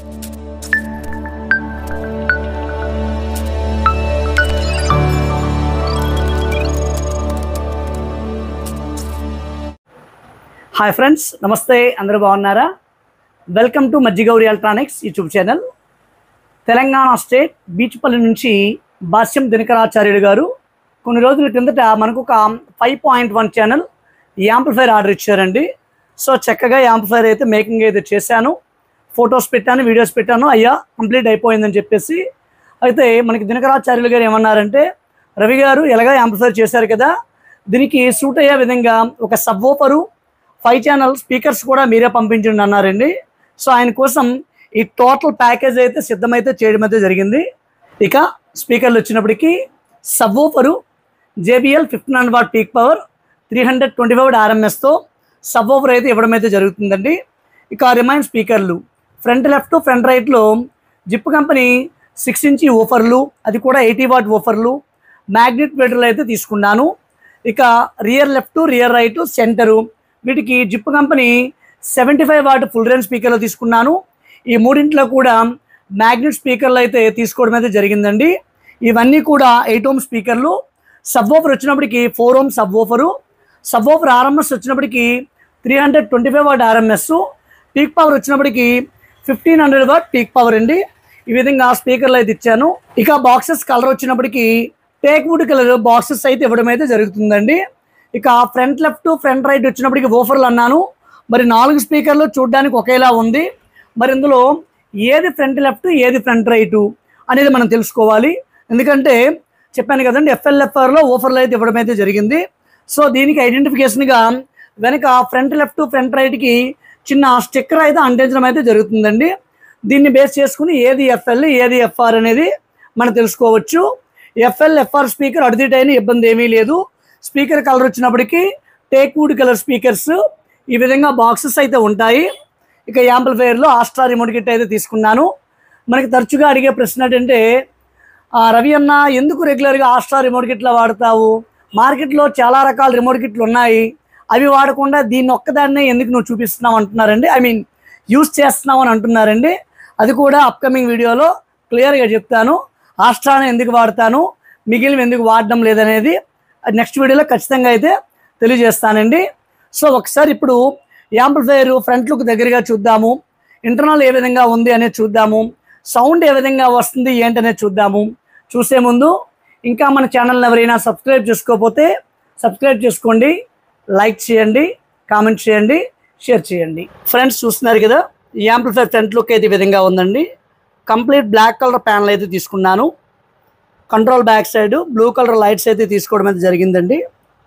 Hi friends, నమస్తే. అందరూ బాగున్నారా? Welcome to Majjigouri electronics YouTube channel. Telangana state Beechpalli నుంచి భాష్యం దినకరాచార్యుడు గారు కొన్ని రోజుల కిందట మనకు ఒక 5.1 ఛానల్ యాంప్లిఫైర్ ఆర్డర్ ఇచ్చారండి. సో చక్కగా యాంప్లిఫైర్ అయితే మేకింగ్ అయితే చేశాను, ఫొటోస్ పెట్టాను, వీడియోస్ పెట్టాను. అయ్యా కంప్లీట్ అయిపోయిందని చెప్పేసి అయితే మనకి దినకరాచార్యులు గారు ఏమన్నారంటే, రవి గారు ఎలాగా యాంప్లిఫైర్ చేశారు కదా, దీనికి సూట్ అయ్యే విధంగా ఒక సబ్ వూఫరు 5 ఛానల్ స్పీకర్స్ కూడా మీరే పంపించండి అన్నారండి. సో ఆయన కోసం ఈ టోటల్ ప్యాకేజ్ అయితే సిద్ధమైతే చేయడం అయితే జరిగింది. ఇక స్పీకర్లు వచ్చినప్పటికీ subwoofer JBL 1500 watt peak power 325 watt RMSతో సబ్ వూఫర్ అయితే ఇవ్వడం అయితే జరుగుతుందండి. ఇక రిమైన్ స్పీకర్లు ఫ్రంట్ లెఫ్ట్ ఫ్రంట్ రైట్లో జిప్ కంపెనీ 6 ఇంచ్ వూఫర్లు, అది కూడా 80 వాట్ వూఫర్లు, మ్యాగ్నెట్ మీటర్లు అయితే తీసుకున్నాను. ఇక rear left rear right centre వీటికి Zip company 75 watt full range స్పీకర్లు తీసుకున్నాను. ఈ మూడింట్లో కూడా మ్యాగ్నెట్ స్పీకర్లు అయితే తీసుకోవడం అయితే జరిగిందండి. ఇవన్నీ కూడా 8 ఓమ్ స్పీకర్లు. సబ్ వూఫర్ వచ్చినప్పటికి 4 ohm subwoofer. Subwoofer RMS వచ్చినప్పటికి 325 వాట్ RMS. పీక్ పవర్ వచ్చినప్పటికి 1500 వాట్ పీక్ పవర్ అండి. ఈ విధంగా స్పీకర్లు అయితే ఇచ్చాను. ఇక బాక్సెస్ కలర్ వచ్చినప్పటికి టేక్ వుడ్ కలర్ బాక్సెస్ అయితే ఇవ్వడం అయితే జరుగుతుందండి. ఇక ఫ్రంట్ లెఫ్ట్ ఫ్రంట్ రైట్ వచ్చినప్పటికి వూఫర్లు అన్నాను. మరి 4 స్పీకర్లు చూడడానికి ఒకేలా ఉంది. మరి ఇందులో ఏది ఫ్రంట్ లెఫ్ట్ ఏది ఫ్రంట్ రైటు అనేది మనం తెలుసుకోవాలి. ఎందుకంటే చెప్పాను కదండి, FLFRలో వూఫర్లు అయితే ఇవ్వడం అయితే జరిగింది. సో దీనికి ఐడెంటిఫికేషన్గా వెనక ఫ్రంట్ లెఫ్ట్ ఫ్రంట్ రైట్కి చిన్న స్టిక్కర్ అయితే అంటించడం అయితే జరుగుతుందండి. దీన్ని బేస్ చేసుకుని ఏది FL ఏది FR అనేది మనం తెలుసుకోవచ్చు. FLFR స్పీకర్ అడిదిటైన ఇబ్బంది ఏమీ లేదు. స్పీకర్ కలర్ వచ్చినప్పటికీ టేక్ వుడ్ కలర్ స్పీకర్స్ ఈ విధంగా బాక్సెస్ అయితే ఉంటాయి. ఇక యాంప్లిఫైర్లో ఆస్ట్రా రిమోట్ కిట్ అయితే తీసుకున్నాను. మనకి తరచుగా అడిగే ప్రశ్న ఏంటంటే, రవి అన్న ఎందుకు రెగ్యులర్గా ఆస్ట్రా రిమోట్ కిట్లో వాడతావు? మార్కెట్లో చాలా రకాల రిమోట్ కిట్లు ఉన్నాయి, అవి వాడకుండా దీన్ని ఒక్కదాన్నే ఎందుకు నువ్వు చూపిస్తున్నావు అంటున్నారండి. యూస్ చేస్తున్నావు అని అంటున్నారండి. అది కూడా అప్కమింగ్ వీడియోలో క్లియర్గా చెప్తాను. ఆస్ట్రాని ఎందుకు వాడతాను, మిగిలిన ఎందుకు వాడడం లేదనేది నెక్స్ట్ వీడియోలో ఖచ్చితంగా అయితే తెలియజేస్తానండి. సో ఒకసారి ఇప్పుడు యాంప్లిఫైర్ ఫ్రంట్ లుక్ దగ్గరగా చూద్దాము, ఇంటర్నల్ ఏ విధంగా ఉంది అనేది చూద్దాము, సౌండ్ ఏ విధంగా వస్తుంది ఏంటనేది చూద్దాము. చూసే ముందు ఇంకా మన ఛానల్ని ఎవరైనా సబ్స్క్రైబ్ చేసుకోకపోతే సబ్స్క్రైబ్ చేసుకోండి, లైక్ చేయండి, కామెంట్ చేయండి, షేర్ చేయండి. ఫ్రెండ్స్ చూస్తున్నారు కదా, యాంప్లిఫైర్ ఫ్రంట్ లుక్ అయితే ఈ విధంగా ఉందండి. కంప్లీట్ బ్లాక్ కలర్ ప్యానల్ అయితే తీసుకున్నాను. Control back side blue colour lights అయితే తీసుకోవడం అయితే జరిగిందండి.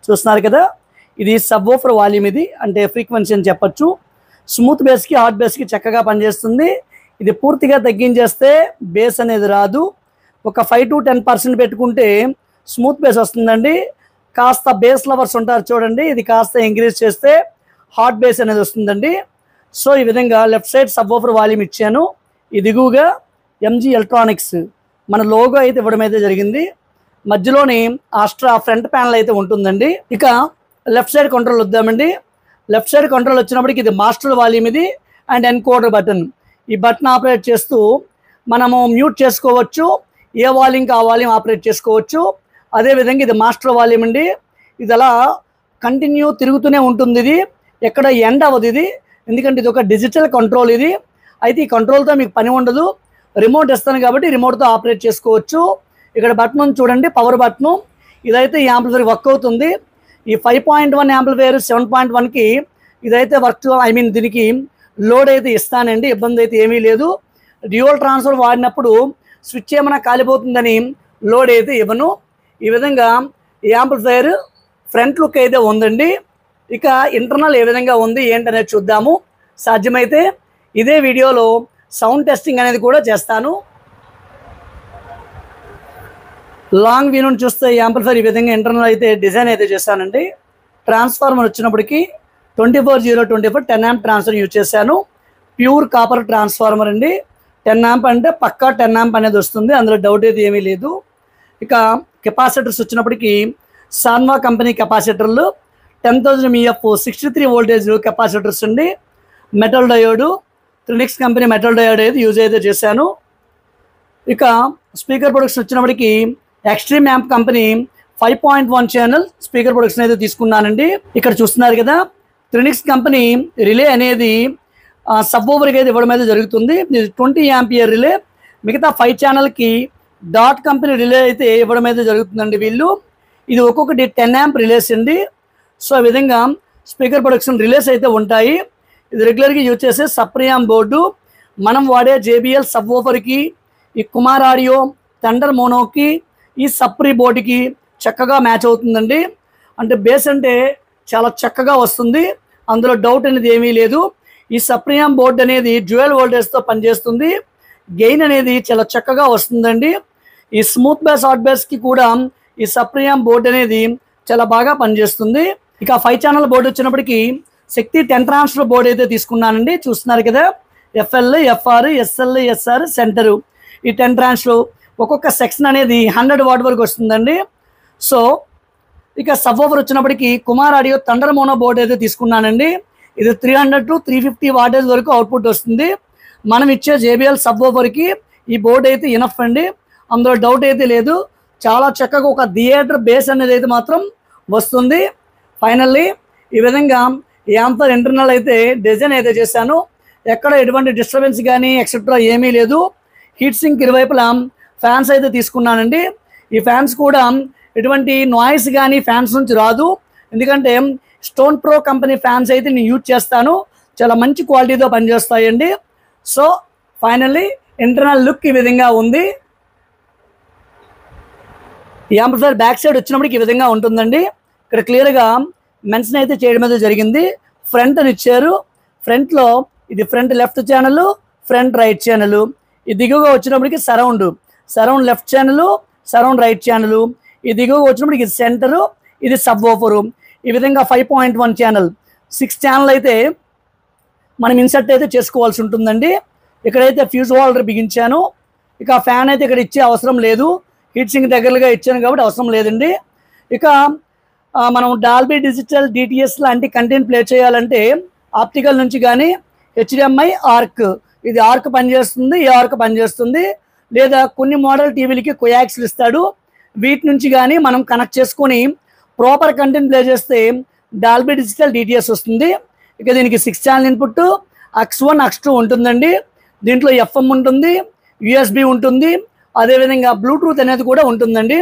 చూస్తున్నారు కదా, ఇది సబ్ వూఫర్ వాల్యూమ్, ఇది అంటే ఫ్రీక్వెన్సీ అని చెప్పచ్చు. స్మూత్ బేస్కి హాట్ బేస్కి చక్కగా పనిచేస్తుంది. ఇది పూర్తిగా తగ్గించేస్తే బేస్ అనేది రాదు. ఒక 5 to 10% పెట్టుకుంటే స్మూత్ బేస్ వస్తుందండి. కాస్త బేస్ లవర్స్ ఉంటారు చూడండి, ఇది కాస్త ఇంక్రీజ్ చేస్తే హాట్ బేస్ అనేది వస్తుందండి. సో ఈ విధంగా left side sub woofer volume ఇచ్చాను. ఈ దిగువగా MG ఎలక్ట్రానిక్స్ మన లోగో అయితే ఇవ్వడం అయితే జరిగింది. మధ్యలోని ఆస్ట్రా ఫ్రంట్ ప్యానల్ అయితే ఉంటుందండి. ఇక లెఫ్ట్ సైడ్ కంట్రోల్ వద్దామండి. లెఫ్ట్ సైడ్ కంట్రోల్ వచ్చినప్పటికి ఇది మాస్టర్ వాల్యూమ్ ఇది అండ్ ఎన్కోడర్ బటన్. ఈ బటన్ ఆపరేట్ చేస్తూ మనము మ్యూట్ చేసుకోవచ్చు, ఏ వాల్యూమ్కి ఆ వాల్యూమ్ ఆపరేట్ చేసుకోవచ్చు. అదేవిధంగా ఇది మాస్టర్ వాల్యూమ్ అండి. ఇది అలా కంటిన్యూ తిరుగుతూనే ఉంటుంది, ఇది ఎక్కడ ఎండ్ అవ్వదు ఇది, ఎందుకంటే ఇది ఒక డిజిటల్ కంట్రోల్ ఇది. అయితే ఈ కంట్రోల్తో మీకు పని ఉండదు, రిమోట్ ఇస్తాను కాబట్టి రిమోట్తో ఆపరేట్ చేసుకోవచ్చు. ఇక్కడ బటన్ చూడండి, పవర్ బటను. ఇదైతే ఈ యాంప్లిఫైర్ వర్క్ అవుతుంది. ఈ 5.1 యాంప్లిఫైర్ 7.1కి ఇదైతే వర్క్, దీనికి లోడ్ అయితే ఇస్తానండి, ఇబ్బంది అయితే ఏమీ లేదు. డ్యూయల్ ట్రాన్స్ఫర్ వాడినప్పుడు స్విచ్ ఏమైనా కాలిపోతుందని లోడ్ అయితే ఇవ్వను. ఈ విధంగా ఈ యాంప్లిఫైర్ ఫ్రంట్ లుక్ అయితే ఉందండి. ఇక ఇంటర్నల్ ఏ విధంగా ఉంది ఏంటనేది చూద్దాము. సాధ్యమైతే ఇదే వీడియోలో సౌండ్ టెస్టింగ్ అనేది కూడా చేస్తాను. లాంగ్ వ్యూ నుండి చూస్తే యాంప్లిఫైర్ ఈ విధంగా ఇంటర్నల్ అయితే డిజైన్ అయితే చేశానండి. ట్రాన్స్ఫార్మర్ వచ్చినప్పటికీ 24024 10 amp ట్రాన్స్ఫర్ యూజ్ చేశాను. ప్యూర్ కాపర్ ట్రాన్స్ఫార్మర్ అండి. 10 amp అంటే పక్కా 10 amp అనేది వస్తుంది, అందులో డౌట్ అయితే ఏమీ లేదు. ఇక కెపాసిటర్స్ వచ్చినప్పటికీ సాన్వా కంపెనీ కెపాసిటర్లు 10,000 mF 63 వోల్టేజ్ కెపాసిటర్స్ అండి. Metal diode Trinix company metal diode అయితే యూజ్ అయితే చేశాను. ఇక స్పీకర్ ప్రొడక్షన్ వచ్చినప్పటికీ extreme amp company 5.1 channel speaker production అయితే తీసుకున్నానండి. ఇక్కడ చూస్తున్నారు కదా, ట్రినిక్స్ కంపెనీ రిలే అనేది సబ్ ఓవర్కి అయితే ఇవ్వడం అయితే జరుగుతుంది. ఇది 20 యాంపియర్ రిలే. మిగతా 5 ఛానల్కి డాట్ కంపెనీ రిలే అయితే ఇవ్వడం అయితే జరుగుతుందండి వీళ్ళు. ఇది ఒక్కొక్కటి 10 యాంప్ రిలేస్ అండి. సో ఈ విధంగా స్పీకర్ ప్రొడక్షన్ రిలేస్ అయితే ఉంటాయి. ఇది రెగ్యులర్గా యూజ్ చేసే సప్రియామ్ బోర్డు. మనం వాడే JBL సబ్ ఓవర్కి, ఈ కుమార్ ఆడియో థండర్ మోనోకి, ఈ సప్రీ బోర్డుకి చక్కగా మ్యాచ్ అవుతుందండి. అంటే బేస్ అంటే చాలా చక్కగా వస్తుంది, అందులో డౌట్ అనేది ఏమీ లేదు. ఈ సప్రియామ్ బోర్డు అనేది డ్యూయల్ వోల్టేజ్తో పనిచేస్తుంది. గెయిన్ అనేది చాలా చక్కగా వస్తుందండి. ఈ స్మూత్ బేస్ హాట్ బేస్కి కూడా ఈ సప్రియామ్ బోర్డు అనేది చాలా బాగా పనిచేస్తుంది. ఇక 5 ఛానల్ బోర్డు వచ్చినప్పటికీ శక్తి 10 ట్రాన్స్ఫర్ బోర్డు అయితే తీసుకున్నానండి. చూస్తున్నారు కదా, FL, FR, SL, SR centre, ఈ 10 ట్రాన్స్ఫర్ ఒక్కొక్క సెక్షన్ అనేది 100 వాట్ వరకు వస్తుందండి. సో ఇక సబ్ ఓవర్ వచ్చినప్పటికీ Kumar audio thunder mono board అయితే తీసుకున్నానండి. ఇది 300 to 350 వాటేజ్ వరకు అవుట్పుట్ వస్తుంది. మనం ఇచ్చే JBL సబ్ ఓవర్కి ఈ బోర్డు అయితే ఇనఫ్ అండి, అందులో డౌట్ అయితే లేదు. చాలా చక్కగా ఒక థియేటర్ బేస్ అనేది అయితే మాత్రం వస్తుంది. ఫైనల్లీ ఈ విధంగా యాంపర్ ఇంటర్నల్ అయితే డిజైన్ అయితే చేశాను. ఎక్కడ ఎటువంటి డిస్టర్బెన్స్ కానీ ఎక్సెట్రా ఏమీ లేదు. హీట్ సింక్ ఇరువైపులా ఫ్యాన్స్ అయితే తీసుకున్నానండి. ఈ ఫ్యాన్స్ కూడా ఎటువంటి నాయిస్ కానీ ఫ్యాన్స్ నుంచి రాదు, ఎందుకంటే స్టోన్ ప్రో కంపెనీ ఫ్యాన్స్ అయితే నేను యూజ్ చేస్తాను. చాలా మంచి క్వాలిటీతో పనిచేస్తాయండి. సో ఫైనల్లీ ఇంటర్నల్ లుక్ ఈ విధంగా ఉంది. ఈ యాంప్లిఫైయర్ బ్యాక్ సైడ్ వచ్చినప్పటికి ఈ విధంగా ఉంటుందండి. ఇక్కడ క్లియర్గా మెన్షన్ అయితే చేయడం అయితే జరిగింది. ఫ్రంట్ అని ఇచ్చారు. ఫ్రంట్లో ఇది front left channel, front right channel. ఈ దిగువగా వచ్చినప్పటికి surround left channel, surround right channel. ఈ దిగువగా వచ్చినప్పటికి ఇది సెంటరు, ఇది సబ్ ఓఫరు. ఈ విధంగా 5.1 ఛానల్ 6 ఛానల్ అయితే మనం ఇన్సర్ట్ అయితే చేసుకోవాల్సి ఉంటుందండి. ఇక్కడైతే ఫ్యూజ్ హోల్డర్ బిగించాను. ఇక ఫ్యాన్ అయితే ఇక్కడ ఇచ్చే అవసరం లేదు, హీట్ సింక్ దగ్గరగా ఇచ్చాను కాబట్టి అవసరం లేదండి. ఇక మనం డాల్బీ డిజిటల్ DTS లాంటి కంటెంట్ ప్లే చేయాలంటే ఆప్టికల్ నుంచి కానీ HDMI ఆర్క్, ఇది ఆర్క్ పనిచేస్తుంది, ఈ ఆర్క్ పనిచేస్తుంది. లేదా కొన్ని మోడల్ టీవీలకి కోయాక్స్లు ఇస్తాడు, వీటి నుంచి కానీ మనం కనెక్ట్ చేసుకొని ప్రాపర్ కంటెంట్ ప్లే చేస్తే డాల్బీ డిజిటల్ DTS వస్తుంది. ఇక దీనికి 6 ఛానల్ ఇన్పుట్, AUX1, AUX2 ఉంటుందండి. దీంట్లో FM ఉంటుంది, USB ఉంటుంది, అదేవిధంగా బ్లూటూత్ అనేది కూడా ఉంటుందండి.